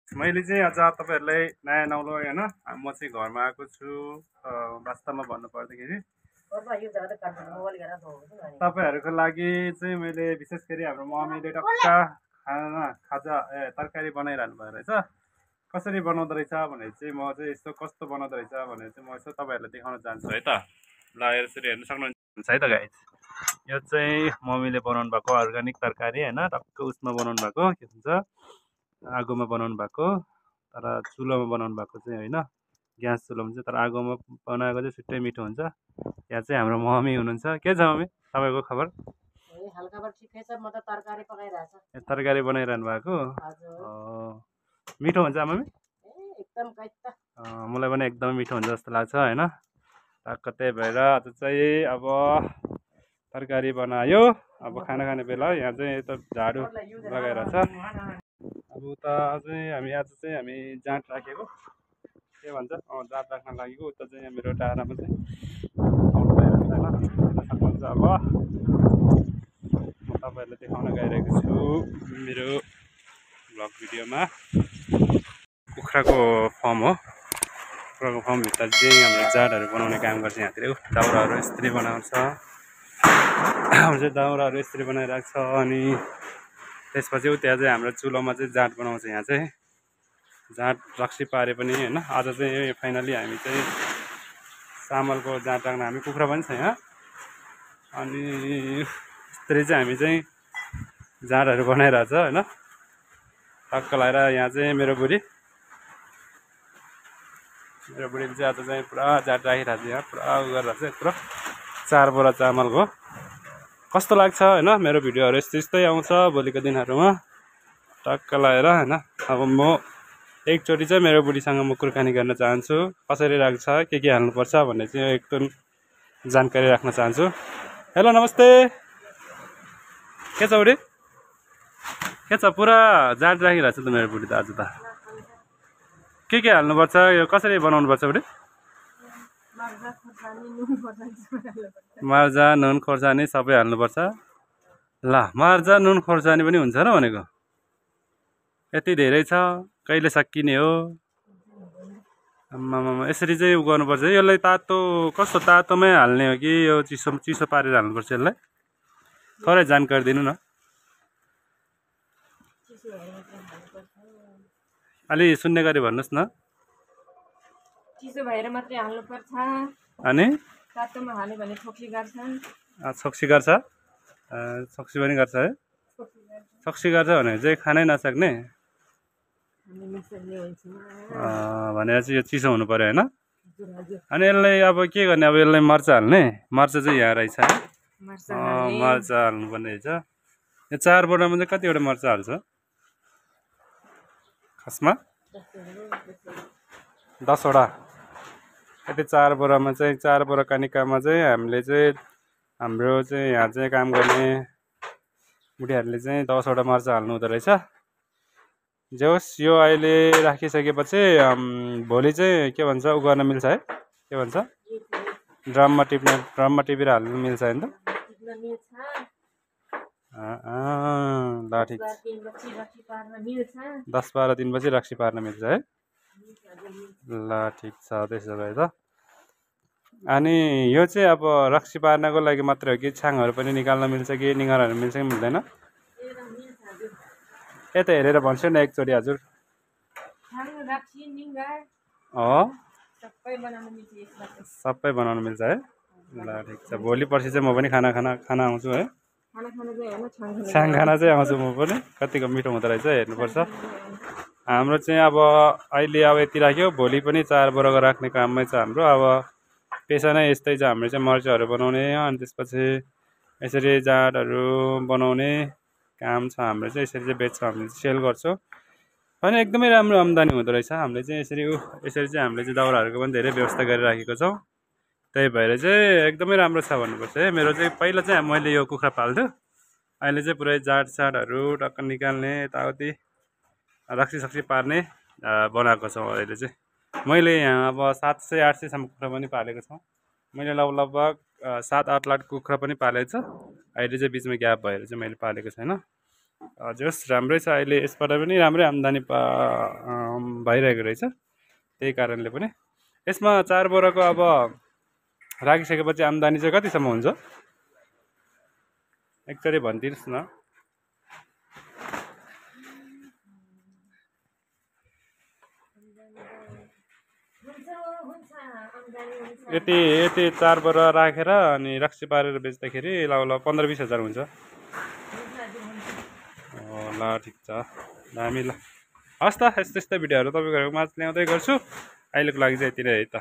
मैले चाहिँ आज तपाईँहरूलाई नयाँ नौलो होइन म चाहिँ घरमा आएको छु। वास्तवमा भन्नुपर्दाखेरि तपाईँहरूको लागि चाहिँ मैले विशेष गरी हाम्रो मम्मीले टक्का तरकारी बनाइरहनु भएको रहेछ। कसरी बनाउँदो रहेछ भनेर चाहिँ म चाहिँ यस्तो कस्तो बनाउँदो रहेछ भनेर चाहिँ म यसो तपाईँहरूलाई देखाउन चाहन्छु है त। ल यसरी हेर्नु सक्नुहुन्छ है त गाइस। यो चाहिँ मम्मीले बनाउनु भएको अर्ग्यानिक तरकारी होइन, टक्क उसमा बनाउनु भएको के भन्छ आगोमा बनाउनु भएको, तर चुलोमा बनाउनु भएको चाहिँ होइन, ग्यास चुलोमा चाहिँ। तर आगोमा बनाएको चाहिँ छुट्टै मिठो हुन्छ। यहाँ चाहिँ हाम्रो मम्मी हुनुहुन्छ। के छ मम्मी तपाईँको खबर? तरकारी बनाइरहनु भएको मिठो हुन्छ मम्मी? मलाई पनि एकदमै मिठो हुन्छ जस्तो लाग्छ होइन। टक्क त्यही भएर आज चाहिँ अब तरकारी बनायो। अब खाना खाने बेला यहाँ चाहिँ यता झाडु लगाएर छ। अब उता चाहिँ हामी जाँड राखेको के भन्छ जाँड राख्न लागेको। उता चाहिँ मेरो डाँडामा चाहिँ आउनु भइरहेछ होइन। सक्नुहुन्छ अब म तपाईँहरूलाई देखाउन गइरहेको छु मेरो भ्लग भिडियोमा। कुखुराको फर्म हो। कुखुराको फर्मभित्र चाहिँ हाम्रो जाँडहरू बनाउने काम गर्छ। यहाँतिर दाउराहरू यसरी बनाउँछ। दाउराहरू यसरी बनाइरहेको छ। अनि त्यसपछि त्यहाँ चाहिँ हाम्रो चुलोमा चाहिँ जाँड बनाउँछ। यहाँ चाहिँ जाँड रक्सी पारे पनि होइन। आज चाहिँ फाइनली हामी चाहिँ चामलको जाँड राख्न हामी कुखुरा पनि छ यहाँ। अनि यसरी चाहिँ हामी चाहिँ जाँडहरू बनाइरहेछ होइन। टक्क लगाएर यहाँ चाहिँ मेरो बुढीले चाहिँ आज चाहिँ पुरा जाँड राखिरहेको छ। यहाँ पुरा उ गरिरहेको छ। यत्रो 4 बोरा चामलको कस्तो लाग्छ होइन। मेरो भिडियोहरू यस्तै आउँछ भोलिको दिनहरूमा टक्क लगाएर होइन। अब म एकचोटि चाहिँ मेरो बुढीसँग म कुराकानी गर्न चाहन्छु। कसरी राख्छ, के हाल्नुपर्छ भन्ने चाहिँ एकदम जानकारी राख्न चाहन्छु। हेलो नमस्ते, के छ बुढी? के छ? पुरा जाँड राखिरहेको छ त मेरो बुढी त आज त। के हाल्नुपर्छ, यो कसरी बनाउनुपर्छ बुढी? मर्चा, नुन खोर्सानी सबै हाल्नुपर्छ। ल मर्चा, नुन खोर्सानी पनि हुन्छ र भनेको? यति धेरै छ, कहिले सकिने हो? आम्मामा यसरी चाहिँ उ गर्नुपर्छ। यसलाई तातो कस्तो तातोमै हाल्ने हो कि यो चिसो पारेर हाल्नुपर्छ यसलाई? थोरै जानकारी दिनु न। अलि सुन्ने गरी भन्नुहोस् न। चिसो भएर मात्रै हाल्नुपर्छ। अनि तातोमा हाल्यो भने छोक्सी गर्छ। छोक्सी गर्छ? छोक्सी पनि गर्छ है? छोक्सी गर्छ भने चाहिँ खानै नसक्ने भनेर चाहिँ यो चिसो हुनु पर्यो होइन। अनि यसलाई अब के गर्ने? अब यसलाई मर्चा हाल्ने? मर्चा चाहिँ यहाँ रहेछ है। मर्चा हाल्नुपर्ने रहेछ। यो 4 बोरामा चाहिँ कतिवटा मर्चा हाल्छ खासमा? 10 वटा। यति 4 बोरामा चाहिँ 4 बोरा कानिकामा चाहिँ हामीले चाहिँ हाम्रो चाहिँ यहाँ चाहिँ काम गर्ने बुढीहरूले चाहिँ 10 वटा मर्चा हाल्नु हुँदो रहेछ। जे होस् यो अहिले राखिसकेपछि भोलि चाहिँ के भन्छ उ गर्न मिल्छ है? के भन्छ ड्रममा टिपेर हाल्नु मिल्छ होइन त? ल ठिक, 10-12 दिनपछि रक्सी पार्न मिल्छ है? ल ठिक छ त्यसो भए त। अनि यो चाहिँ अब रक्सी पार्नको लागि मात्रै हो कि छाङहरू पनि निकाल्न मिल्छ कि निगारहरू मिल्छ कि मिल्दैन? यता हेरेर भन्छु न एकचोटि हजुर। सबै बनाउनु मिल्छ है? ल ठिक छ। भोलि पर्सि चाहिँ म पनि खाना आउँछु है। छाङ खाना चाहिँ आउँछु म पनि। कतिको मिठो हुँदो रहेछ हेर्नुपर्छ। हाम्रो चाहिँ अब अहिले अब यति राख्यो, भोलि पनि 4 बोराको राख्ने काममै छ हाम्रो। अब पेसा नै यस्तै छ हाम्रो चाहिँ, मर्चाहरू बनाउने अनि त्यसपछि यसरी जाँडहरू बनाउने काम छ हाम्रो चाहिँ। यसरी चाहिँ बेच्छ, हामीले सेल गर्छौँ। अनि एकदमै राम्रो आम्दानी हुँदो रहेछ। हामीले चाहिँ यसरी चाहिँ हामीले चाहिँ दाउराहरूको पनि धेरै व्यवस्था गरिराखेको छौँ। त्यही भएर चाहिँ एकदमै राम्रो छ भन्नुपर्छ है। मेरो चाहिँ पहिला चाहिँ मैले यो कुखुरा पाल्थ्यो, अहिले चाहिँ पुरै जाँडहरू टक्क निकाल्ने यताउति रक्सी पार्ने बनाएको छौँ अहिले चाहिँ। मैले यहाँ अब 700-800सम्म कुखुरा पनि पालेको छौँ। मैले लगभग 7-8 लाख कुखुरा पनि पालेको छ। अहिले चाहिँ बिचमा ग्याप भएर चाहिँ मैले पालेको छैन। हजुर राम्रै छ अहिले यसबाट पनि राम्रै आम्दानी भइरहेको रहेछ त्यही कारणले पनि यसमा 4 बोराको अब राखिसकेपछि आम्दानी चाहिँ कतिसम्म हुन्छ एकचोटि भनिदिनुहोस् न यति 4 बोरा राखेर अनि रक्सी पारेर बेच्दाखेरि ल 15-20 हजार हुन्छ ल ठिक छ दामी ल हस् त यस्तै भिडियोहरू तपाईँको माथि ल्याउँदै गर्छु अहिलेको लागि चाहिँ यति नै है त